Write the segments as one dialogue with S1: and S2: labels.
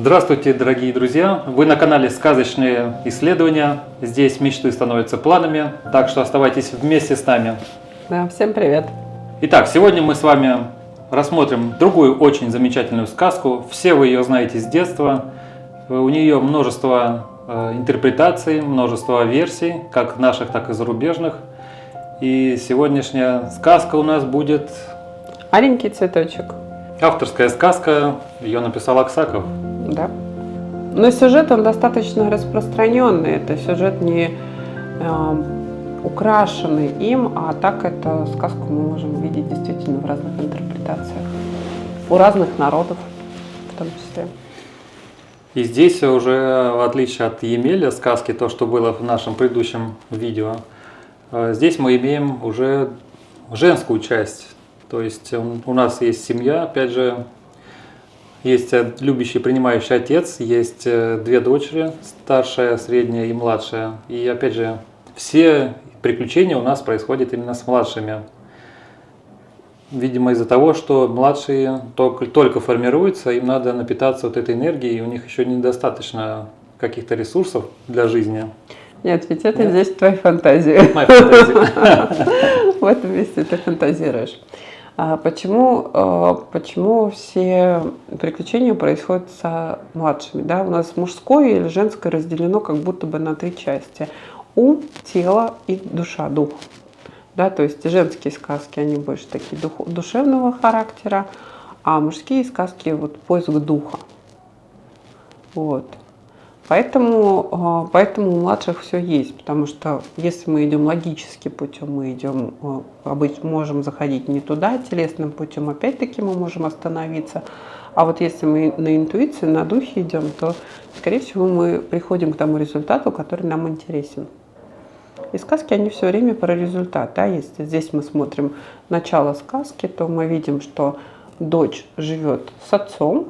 S1: Здравствуйте, дорогие друзья! Вы на канале «Сказочные исследования». Здесь мечты становятся планами, так что оставайтесь вместе с нами.
S2: Да, всем привет!
S1: Итак, сегодня мы с вами рассмотрим другую очень замечательную сказку. Все вы ее знаете с детства. У нее множество интерпретаций, множество версий, как наших, так и зарубежных. И сегодняшняя сказка у нас будет...
S2: Аленький цветочек.
S1: Авторская сказка, ее написал Аксаков.
S2: Да. Но сюжет он достаточно распространенный. Это сюжет не украшенный им, а так эту сказку мы можем видеть действительно в разных интерпретациях. У разных народов в том числе.
S1: И здесь уже, в отличие от Емеля сказки, то, что было в нашем предыдущем видео, здесь мы имеем уже женскую часть. То есть у нас есть семья, опять же, есть любящий, принимающий отец, есть две дочери, старшая, средняя и младшая. И опять же, все приключения у нас происходят именно с младшими. Видимо, из-за того, что младшие только формируются, им надо напитаться вот этой энергией, и у них еще недостаточно каких-то ресурсов для жизни.
S2: Нет, ведь это здесь твоя фантазия.
S1: Моя фантазия.
S2: В этом месте ты фантазируешь. Почему все приключения происходят со младшими? Да? У нас мужское или женское разделено как будто бы на три части. Ум, тело и душа, дух. Да? То есть женские сказки, они больше такие душевного характера, а мужские сказки вот поиск духа. Вот. Поэтому у младших все есть, потому что если мы идем логическим путем, можем заходить не туда, телесным путем, опять-таки мы можем остановиться. А вот если мы на интуиции, на духе идем, то, скорее всего, мы приходим к тому результату, который нам интересен. И сказки, они все время про результат. Да? Если здесь мы смотрим начало сказки, то мы видим, что дочь живет с отцом.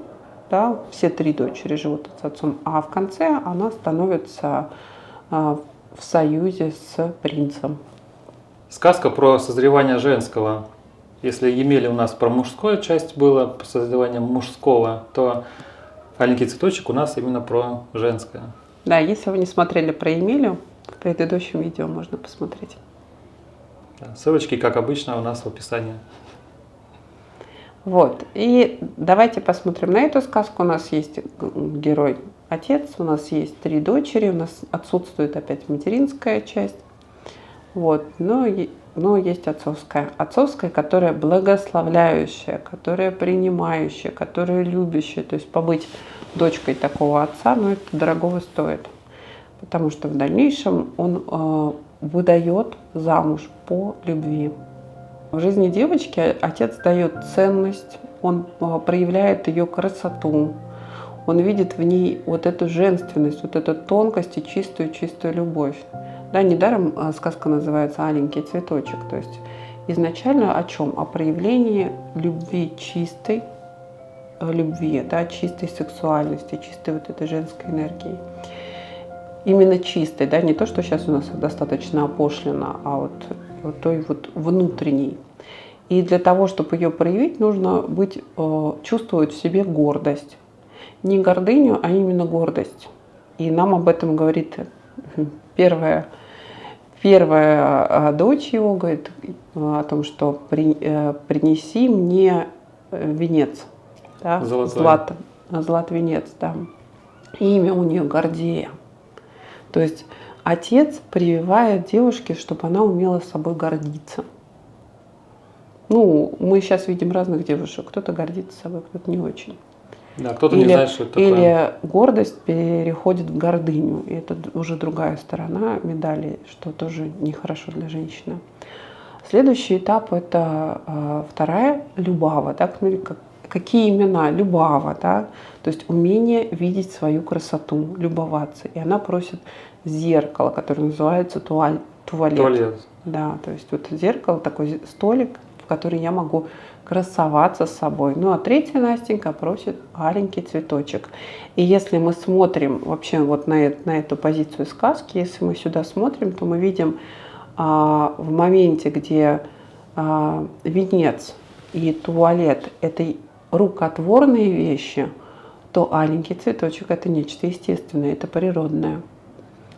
S2: Да, все три дочери живут с отцом, а в конце она становится в союзе с принцем.
S1: Сказка про созревание женского. Если Емеля у нас про мужскую часть было, про созревание мужского, то «Аленький цветочек» у нас именно про женское.
S2: Да, если вы не смотрели про Емелю, в предыдущем видео можно посмотреть.
S1: Ссылочки, как обычно, у нас в описании.
S2: Вот, и давайте посмотрим на эту сказку. У нас есть герой отец, у нас есть три дочери, у нас отсутствует опять материнская часть. Вот, но есть отцовская. Отцовская, которая благословляющая, которая принимающая, которая любящая. То есть побыть дочкой такого отца, это дорогого стоит. Потому что в дальнейшем он выдает замуж по любви. В жизни девочки отец дает ценность, он проявляет ее красоту, он видит в ней вот эту женственность, вот эту тонкость и чистую любовь. Да, недаром сказка называется «Аленький цветочек». То есть изначально о чем? О проявлении любви чистой, да, чистой сексуальности, чистой вот этой женской энергии. Именно чистой, да, не то, что сейчас у нас достаточно опошлено, а вот той вот внутренней. И для того, чтобы ее проявить, нужно чувствовать в себе гордость. Не гордыню, а именно гордость. И нам об этом говорит первая дочь его, говорит о том, что принеси мне венец. Да, злат венец, да. И имя у нее Гордея. То есть отец прививает девушке, чтобы она умела собой гордиться. Мы сейчас видим разных девушек. Кто-то гордится собой, кто-то не очень.
S1: Да, кто-то не знает, что это такое.
S2: Или гордость переходит в гордыню. И это уже другая сторона медали, что тоже нехорошо для женщины. Следующий этап – это вторая – любава. Да? Какие имена? Любава. Да? То есть умение видеть свою красоту, любоваться. И она просит зеркало, которое называется туалет. Да, то есть вот зеркало, такой столик, в который я могу красоваться с собой. А третья Настенька просит «Аленький цветочек». И если мы смотрим вообще вот на эту позицию сказки, если мы сюда смотрим, то мы видим в моменте, где венец и туалет – это рукотворные вещи, то аленький цветочек это нечто естественное, это природное.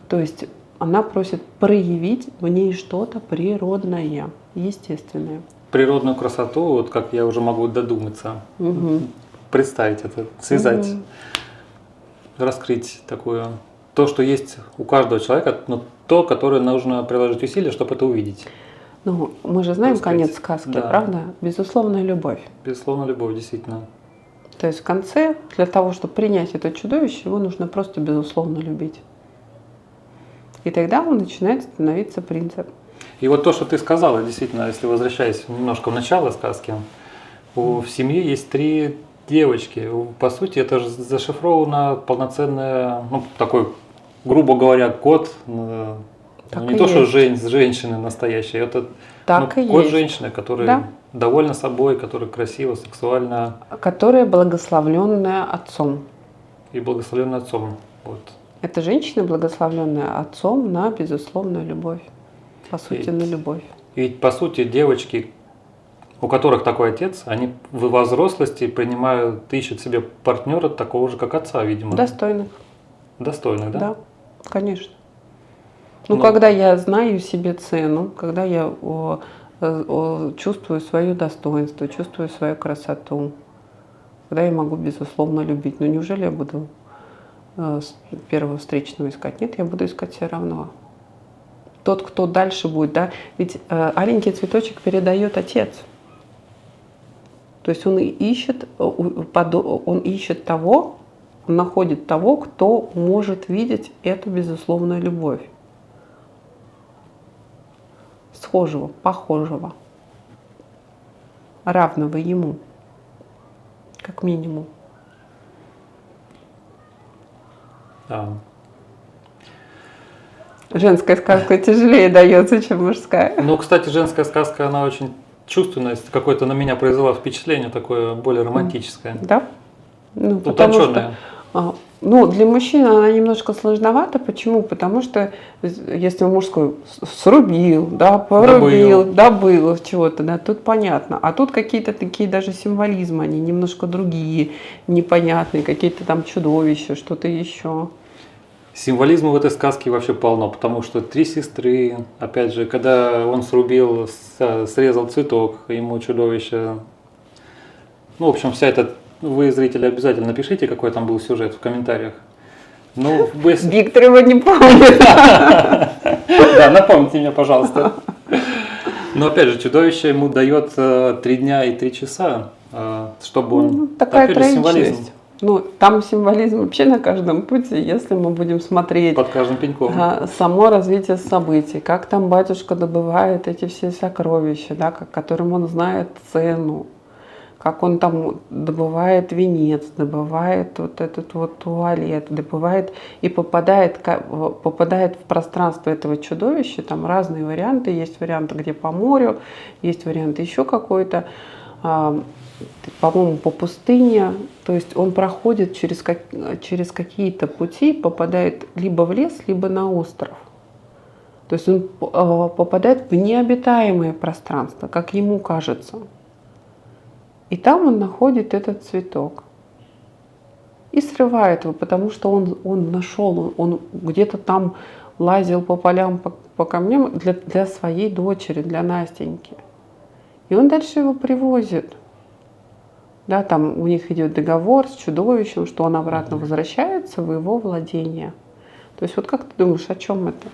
S2: То есть она просит проявить в ней что-то природное, естественное.
S1: Природную красоту, вот как я уже могу додуматься, представить это, связать, раскрыть такое. То, что есть у каждого человека, но то, которое нужно приложить усилия, чтобы это увидеть.
S2: Ну, мы же знаем
S1: сказать,
S2: конец сказки,
S1: да.
S2: правда? Безусловная любовь.
S1: Безусловно, любовь, действительно.
S2: То есть в конце, для того, чтобы принять это чудовище, его нужно просто безусловно любить. И тогда он начинает становиться принцем.
S1: И вот то, что ты сказала, действительно, если возвращаясь немножко в начало сказки, в семье есть 3 девочки. По сути, это же зашифровано полноценное, ну, такой, грубо говоря, код.
S2: Так
S1: Не
S2: и
S1: то, что
S2: есть.
S1: женщины настоящие, это
S2: Так и
S1: код
S2: есть.
S1: женщины, которая
S2: Да.
S1: довольна собой, которая красива, сексуальна
S2: Которая благословленная отцом.
S1: и благословенна отцом. Вот.
S2: Это женщина, благословленная отцом на безусловную любовь. По сути, на любовь.
S1: И ведь, по сути, девочки, у которых такой отец, они в возрастности принимают, ищут себе партнера такого же, как отца, видимо.
S2: Достойных.
S1: Достойных, да?
S2: Да, конечно. Ну,
S1: Ну.
S2: когда я знаю себе цену, когда я чувствую свое достоинство, чувствую свою красоту, когда я могу, безусловно, любить. Ну, неужели я буду первого встречного искать? Нет, я буду искать все равно. Тот, кто дальше будет, да, ведь аленький цветочек передает отец. То есть он ищет того, он находит того, кто может видеть эту безусловную любовь. Схожего, похожего, равного ему, как минимум.
S1: Да.
S2: Женская сказка тяжелее дается, чем мужская.
S1: Ну, кстати, женская сказка, она очень чувственная, какое-то на меня произвела впечатление такое более романтическое.
S2: Да? Ну, потому что,
S1: Утонченное.
S2: ну, для мужчин она немножко сложновата. Почему? Потому что если мужской срубил, да, порубил, добыл чего-то, да, тут понятно. А тут какие-то такие даже символизмы, они немножко другие, непонятные, какие-то там чудовища, что-то еще.
S1: Символизма в этой сказке вообще полно, потому что 3 сестры, опять же, когда он срубил, срезал цветок, ему чудовище. Ну, в общем, вся эта... Вы, зрители, обязательно напишите, какой там был сюжет в комментариях. Ну,
S2: Виктор его не помнит.
S1: Да, напомните мне, пожалуйста. Но опять же, чудовище ему дает 3 дня и 3 часа, чтобы он...
S2: Такая
S1: опять же,
S2: троичность. Ну, там символизм вообще на каждом пути, если мы будем смотреть
S1: Под каждым пеньком.
S2: само развитие событий, как там батюшка добывает эти все сокровища, да, которым он знает цену, как он там добывает венец, добывает вот этот вот туалет, добывает и попадает в пространство этого чудовища. Там разные варианты. Есть варианты, где по морю, есть варианты еще какой-то, по-моему, по пустыне. То есть он проходит через какие-то пути, попадает либо в лес, либо на остров. То есть он попадает в необитаемое пространство, как ему кажется. И там он находит этот цветок и срывает его, потому что он нашел, он где-то там лазил по полям, по камням для своей дочери, для Настеньки. И он дальше его привозит. Да, там у них идет договор с чудовищем, что он обратно возвращается в его владение. То есть вот как ты думаешь, о чем это?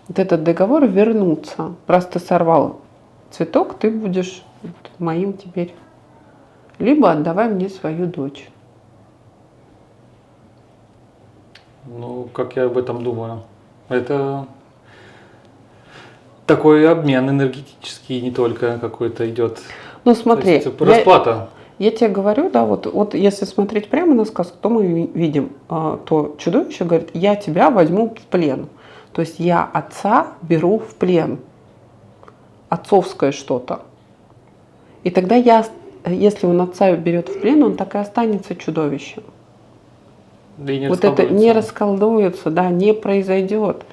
S2: Вот этот договор вернуться. Раз ты сорвал цветок, ты будешь моим теперь. Либо отдавай мне свою дочь.
S1: Ну, как я об этом думаю. Это такой обмен энергетический, не только какой-то идет.
S2: Ну смотри,
S1: То есть расплата.
S2: Я тебе говорю, да, вот если смотреть прямо на сказку, то мы видим, то чудовище говорит, я тебя возьму в плен. То есть я отца беру в плен. Отцовское что-то. И тогда если он отца берет в плен, он так и останется чудовищем.
S1: Да и не
S2: вот это не расколдуется, да, не произойдет.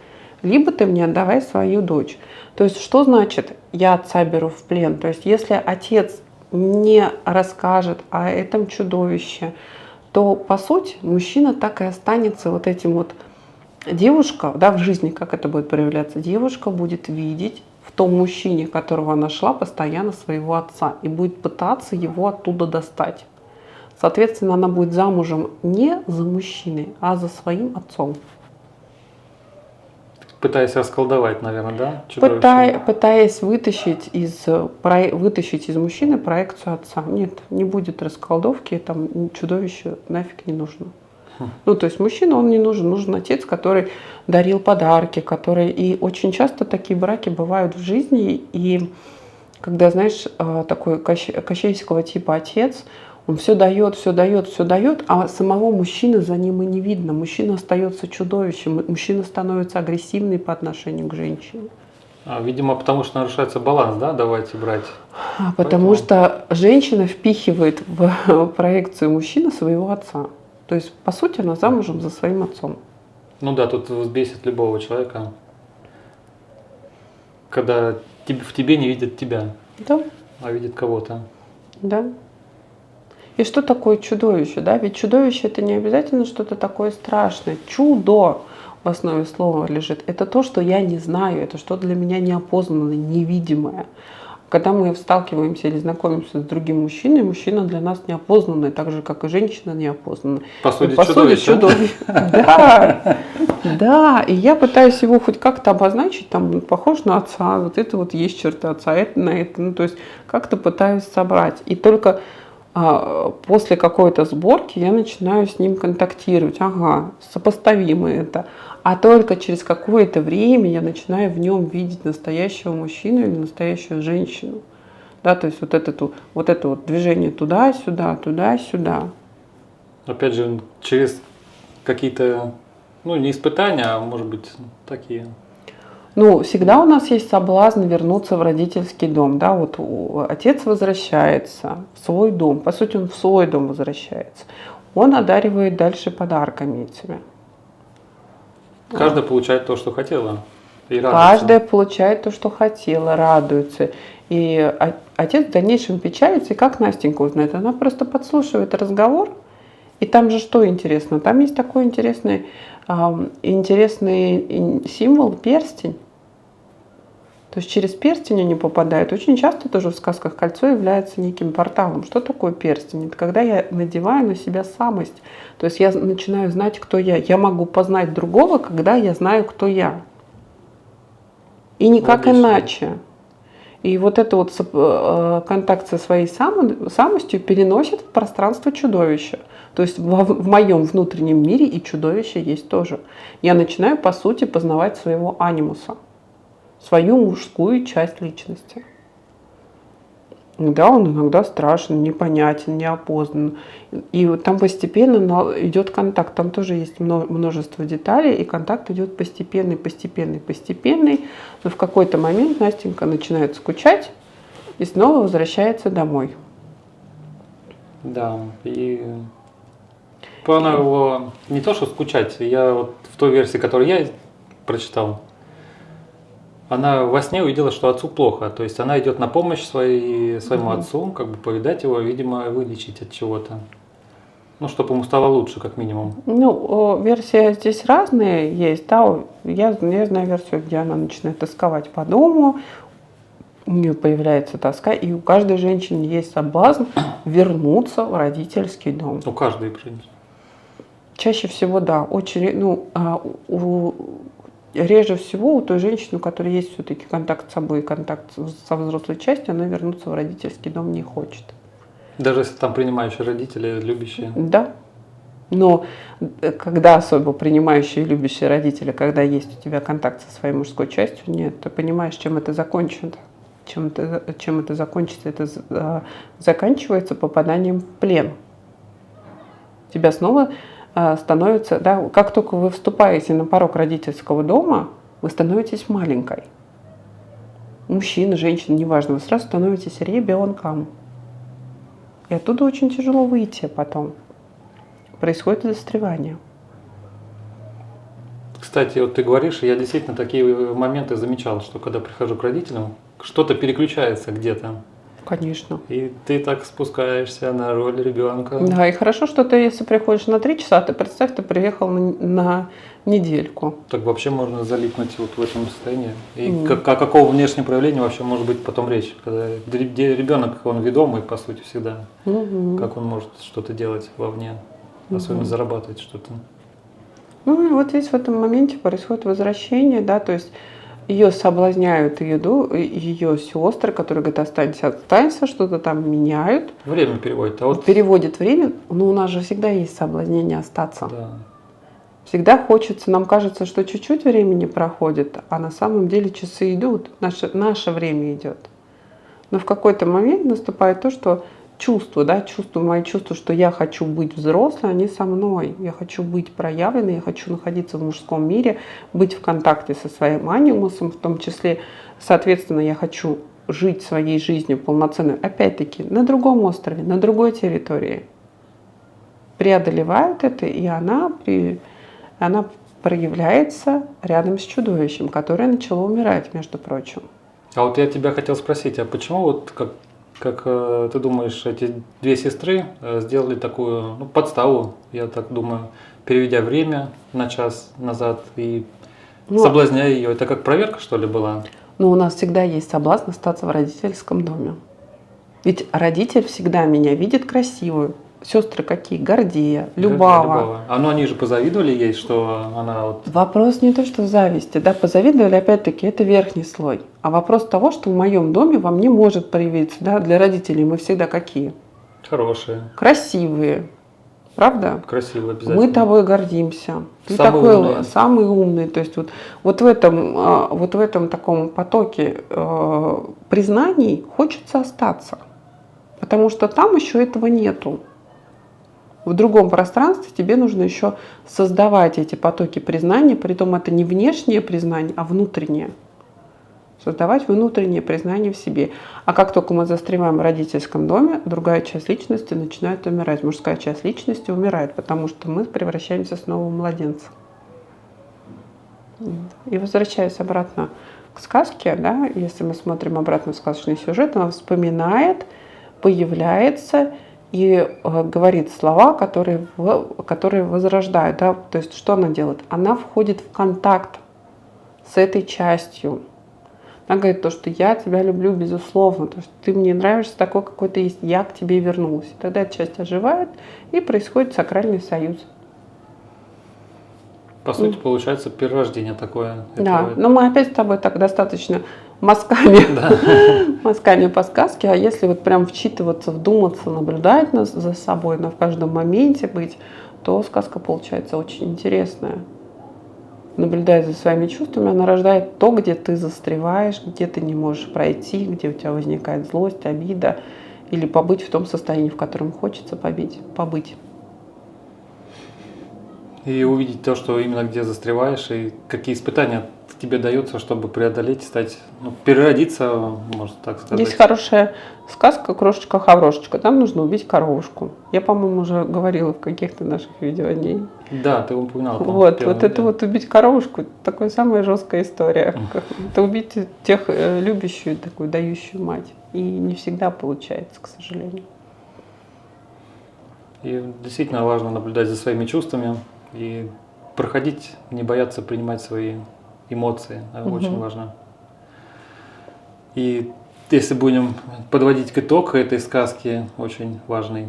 S2: Либо ты мне отдавай свою дочь. То есть что значит я отца беру в плен? То есть если отец не расскажет о этом чудовище, то, по сути, мужчина так и останется вот этим вот. Девушка, да, в жизни, как это будет проявляться, девушка будет видеть в том мужчине, которого она нашла, постоянно своего отца и будет пытаться его оттуда достать. Соответственно, она будет замужем не за мужчиной, а за своим отцом.
S1: Пытаясь расколдовать, наверное, да? Чудовище.
S2: Пытаясь вытащить из мужчины проекцию отца. Нет, не будет расколдовки, там чудовище нафиг не нужно. Ну, то есть мужчина, он не нужен, нужен отец, который дарил подарки, который... И очень часто такие браки бывают в жизни, и когда, знаешь, такой кощейского типа отец, он все дает, все дает, все дает, а самого мужчины за ним и не видно. Мужчина остается чудовищем, мужчина становится агрессивный по отношению к женщине.
S1: Видимо, потому что нарушается баланс, да, давайте брать.
S2: Потому что женщина впихивает в проекцию мужчины своего отца. То есть, по сути, она замужем за своим отцом.
S1: Ну да, тут взбесит любого человека, когда в тебе не видят тебя,
S2: Да.
S1: а видят кого-то.
S2: Да. И что такое чудовище? Да? Ведь чудовище это не обязательно что-то такое страшное. Чудо в основе слова лежит. Это то, что я не знаю, это что для меня неопознанное, невидимое. Когда мы сталкиваемся или знакомимся с другим мужчиной, мужчина для нас неопознанный, так же, как и женщина неопознанная.
S1: По сути, чудовище.
S2: Да, да. И я пытаюсь его хоть как-то обозначить, там, похож на отца, вот это вот есть черта отца, это на это. Ну, то есть как-то пытаюсь собрать. И только после какой-то сборки я начинаю с ним контактировать. Ага, сопоставимо это. А только через какое-то время я начинаю в нем видеть настоящего мужчину или настоящую женщину. Да, то есть вот это вот движение туда-сюда, туда-сюда.
S1: Опять же, через какие-то, ну, не испытания, а может быть такие.
S2: Ну, всегда у нас есть соблазн вернуться в родительский дом. Да? Вот отец возвращается в свой дом. По сути, он в свой дом возвращается. Он одаривает дальше подарками этими.
S1: Каждая получает то, что хотела. И радуется.
S2: Каждая получает то, что хотела, радуется. И отец в дальнейшем печалится. И как Настенька узнает? Она просто подслушивает разговор. И там же что интересно? Там есть такой интересный символ, перстень. То есть через перстень они попадают. Очень часто тоже в сказках кольцо является неким порталом. Что такое перстень? Это когда я надеваю на себя самость. То есть я начинаю знать, кто я. Я могу познать другого, когда я знаю, кто я. И никак иначе. И вот это вот контакт со своей самостью переносит в пространство чудовища. То есть в моем внутреннем мире и чудовище есть тоже. Я начинаю, по сути, познавать своего анимуса. Свою мужскую часть личности. Да, он иногда страшен, непонятен, неопознан. И вот там постепенно идет контакт. Там тоже есть множество деталей, и контакт идет постепенный. Но в какой-то момент Настенька начинает скучать и снова возвращается домой.
S1: Да, и она его не то что скучать, я вот в той версии, которую я прочитал, она во сне увидела, что отцу плохо. То есть она идет на помощь своему отцу, как бы повидать его, видимо, вылечить от чего-то. Ну, чтобы ему стало лучше, как минимум.
S2: Ну, версии здесь разные есть. Да? Я знаю версию, где она начинает тосковать по дому, у нее появляется тоска, и у каждой женщины есть соблазн вернуться в родительский дом.
S1: У каждой женщины.
S2: Чаще всего, да. Очень, реже всего у той женщины, у которой есть все-таки контакт с собой, контакт со взрослой частью, она вернуться в родительский дом не хочет.
S1: Даже если там принимающие родители, любящие?
S2: Да. Но когда особо принимающие, любящие родители, когда есть у тебя контакт со своей мужской частью, нет, ты понимаешь, чем это закончится. Чем это закончится? Это заканчивается попаданием в плен. Тебя снова становится, да, как только вы вступаете на порог родительского дома, вы становитесь маленькой. Мужчина, женщина, неважно, вы сразу становитесь ребенком. И оттуда очень тяжело выйти потом. Происходит застревание.
S1: Кстати, вот ты говоришь, я действительно такие моменты замечал, что когда прихожу к родителям, что-то переключается где-то.
S2: Конечно.
S1: И ты так спускаешься на роль ребенка.
S2: Да, и хорошо, что ты, если приходишь на 3 часа, ты представь, ты приехал на недельку.
S1: Так вообще можно залипнуть вот в этом состоянии. И
S2: Мгм.
S1: о какого внешнем проявлении вообще может быть потом речь? Когда ребенок, он ведомый, по сути, всегда.
S2: Мгм.
S1: Как он может что-то делать вовне, особенно
S2: Мгм.
S1: зарабатывать что-то.
S2: Ну и вот здесь в этом моменте происходит возвращение, да, то есть ее соблазняют ее сестры, которые говорят, останься, останься, что-то там меняют,
S1: Время переводит. А вот
S2: переводит время, но у нас же всегда есть соблазнение остаться.
S1: да.
S2: Всегда хочется, нам кажется, что чуть-чуть времени проходит, а на самом деле часы идут, наше время идет. Но в какой-то момент наступает то, что чувства, да, мои чувства, что я хочу быть взрослой, они со мной. Я хочу быть проявленной, я хочу находиться в мужском мире, быть в контакте со своим анимусом, в том числе, соответственно, я хочу жить своей жизнью полноценно, опять-таки, на другом острове, на другой территории. Преодолевает это, и она проявляется рядом с чудовищем, которое начало умирать, между прочим.
S1: А вот я тебя хотел спросить, а почему вот как ты думаешь, эти две сестры сделали такую подставу, я так думаю, переведя время на час назад и
S2: Ну,
S1: соблазняя ее? Это как проверка, что ли, была?
S2: Но у нас всегда есть соблазн остаться в родительском доме. Ведь родитель всегда меня видит красивую. Сестры какие? Гордея, Любава.
S1: А ну они же позавидовали ей, что она вот
S2: Вопрос не то, что зависти, да, позавидовали, опять-таки, это верхний слой. А вопрос того, что в моем доме во мне может проявиться, да, для родителей мы всегда какие?
S1: хорошая,
S2: Красивые, правда?
S1: красивая обязательно.
S2: Мы тобой гордимся. Ты
S1: Самый
S2: такой
S1: умный.
S2: самый умный. То есть вот в этом таком потоке признаний хочется остаться. Потому что там еще этого нету. В другом пространстве тебе нужно еще создавать эти потоки признания, притом это не внешнее признание, а внутреннее. Создавать внутреннее признание в себе. А как только мы застреваем в родительском доме, другая часть личности начинает умирать. Мужская часть личности умирает, потому что мы превращаемся снова в младенца. И возвращаясь обратно к сказке, да, если мы смотрим обратно в сказочный сюжет, она вспоминает, появляется и говорит слова, которые возрождают. Да? То есть что она делает? Она входит в контакт с этой частью. Она говорит то, что я тебя люблю, безусловно, то, что ты мне нравишься такой, какой ты есть, я к тебе вернулась. И тогда эта часть оживает, и происходит сакральный союз.
S1: По сути, получается перерождение такое.
S2: Да, но мы опять с тобой так достаточно мазками по сказке, а если вот прям вчитываться, вдуматься, наблюдать за собой, но в каждом моменте быть, то сказка получается очень интересная. Наблюдая за своими чувствами, она рождает то, где ты застреваешь, где ты не можешь пройти, где у тебя возникает злость, обида, или побыть в том состоянии, в котором хочется побыть.
S1: И увидеть то, что именно где застреваешь, и какие испытания тебе дается, чтобы преодолеть, стать, переродиться, можно так сказать.
S2: Есть хорошая сказка «Крошечка-хаврошечка». Там нужно убить коровушку. Я, по-моему, уже говорила в каких-то наших видео о ней.
S1: Да, ты упоминал.
S2: Вот это вот убить коровушку, такая самая жесткая история. Это убить тех любящую, такую дающую мать. И не всегда получается, к сожалению.
S1: И действительно важно наблюдать за своими чувствами и проходить, не бояться принимать свои эмоции. Очень важно. И если будем подводить к итогу этой сказки, очень важный,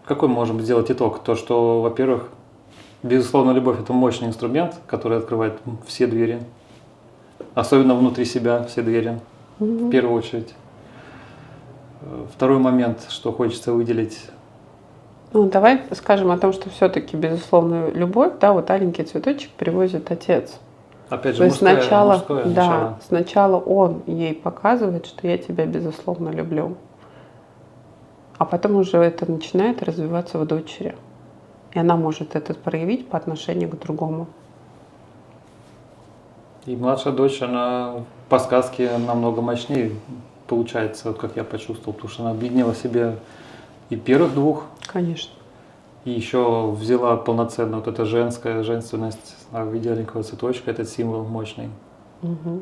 S1: какой можем сделать итог? То, что, во-первых, безусловно, любовь – это мощный инструмент, который открывает все двери, особенно внутри себя все двери, в первую очередь. Второй момент, что хочется выделить.
S2: Давай скажем о том, что все-таки безусловную любовь, да, вот аленький цветочек привозит отец.
S1: Опять же,
S2: То есть
S1: мужское
S2: сначала он ей показывает, что я тебя безусловно люблю. А потом уже это начинает развиваться в дочери. И она может это проявить по отношению к другому.
S1: И младшая дочь, она по сказке намного мощнее получается, вот как я почувствовал, потому что она объединила себе и первых двух.
S2: Конечно.
S1: И еще взяла полноценно вот эта женственность в виде аленького цветочка, этот символ мощный.
S2: Угу.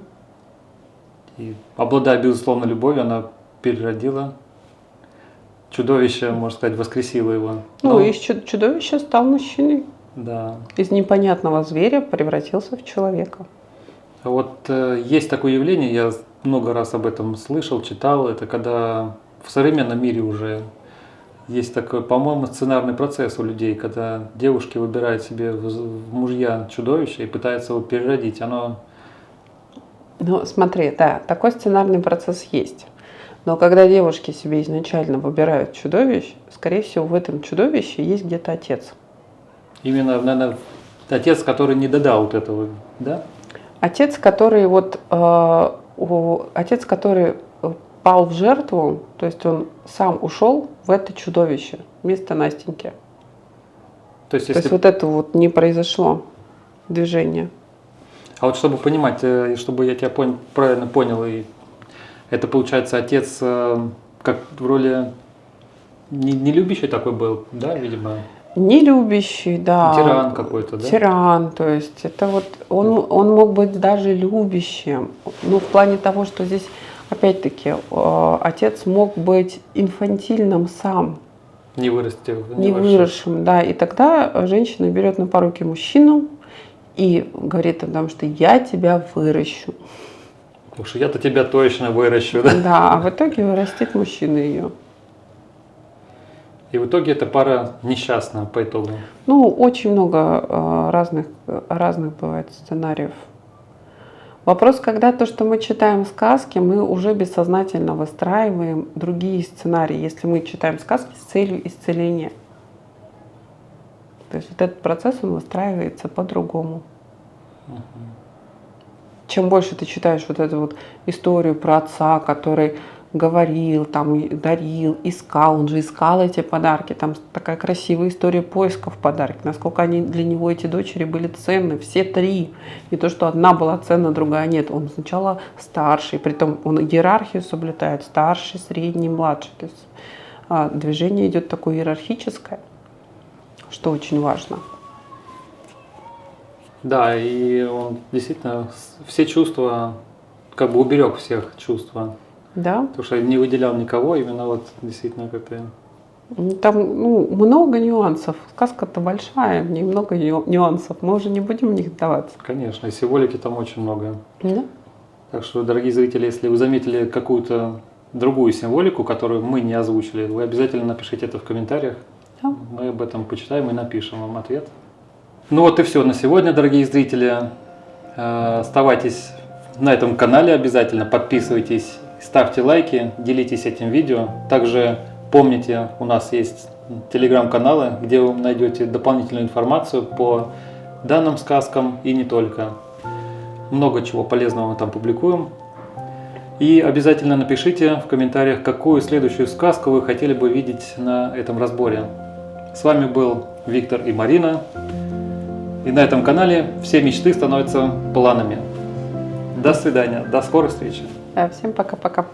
S1: И обладая, безусловно, любовью, она переродила чудовище, можно сказать, воскресила его.
S2: Ну,
S1: Но-
S2: из чудовища стал мужчиной.
S1: Да.
S2: Из непонятного зверя превратился в человека.
S1: А вот есть такое явление, я много раз об этом слышал, читал, это когда в современном мире уже есть такой, по-моему, сценарный процесс у людей, когда девушки выбирают себе в мужья чудовище и пытаются его переродить. Оно,
S2: Ну, смотри, да, такой сценарный процесс есть. Но когда девушки себе изначально выбирают чудовищ, скорее всего, в этом чудовище есть где-то отец.
S1: именно, наверное, отец, который не додал вот этого, да?
S2: Отец, который отец, который пал в жертву, то есть он сам ушел в это чудовище вместо Настеньки.
S1: То есть,
S2: То есть
S1: если,
S2: вот это вот не произошло движение.
S1: а вот чтобы понимать, и чтобы я тебя правильно понял, и это получается отец как в роли не любящий такой был, да, видимо,
S2: Не любящий, да.
S1: тиран какой-то, да?
S2: Тиран, то есть это вот он мог быть даже любящим. Ну, в плане того, что здесь, опять-таки, отец мог быть инфантильным сам,
S1: Не вырасти,
S2: не выросшим, да. И тогда женщина берет на поруки мужчину и говорит о том, что я тебя выращу.
S1: Уж я-то тебя точно выращу, да?
S2: Да, а в итоге вырастет мужчина ее.
S1: И в итоге эта пара несчастна по итогу.
S2: Ну, очень много разных бывает сценариев. Вопрос, когда то, что мы читаем сказки, мы уже бессознательно выстраиваем другие сценарии, если мы читаем сказки с целью исцеления. То есть вот этот процесс, он выстраивается по-другому. Чем больше ты читаешь вот эту вот историю про отца, который говорил, там, дарил, искал, он же искал эти подарки, там такая красивая история поисков подарков, насколько они для него, эти дочери, были ценны, все три, не то, что одна была ценна, другая нет, он сначала старший, притом он иерархию соблюдает, старший, средний, младший, то есть движение идет такое иерархическое, что очень важно.
S1: Да, и он действительно все чувства, как бы уберег всех чувства.
S2: Да?
S1: Потому что не выделял никого, именно вот действительно как-то...
S2: Там много нюансов. Сказка-то большая, в ней много нюансов. Мы уже не будем в них вдаваться.
S1: Конечно, и символики там очень много.
S2: Да?
S1: Так что, дорогие зрители, если вы заметили какую-то другую символику, которую мы не озвучили, вы обязательно напишите это в комментариях.
S2: Да.
S1: Мы об этом почитаем и напишем вам ответ. Ну вот и все на сегодня, дорогие зрители. Оставайтесь на этом канале обязательно, подписывайтесь, ставьте лайки, делитесь этим видео. Также помните, у нас есть телеграм-каналы, где вы найдете дополнительную информацию по данным сказкам и не только. Много чего полезного мы там публикуем. И обязательно напишите в комментариях, какую следующую сказку вы хотели бы видеть на этом разборе. С вами был Виктор и Марина. И на этом канале все мечты становятся планами. До свидания, до скорой встречи.
S2: Всем пока-пока.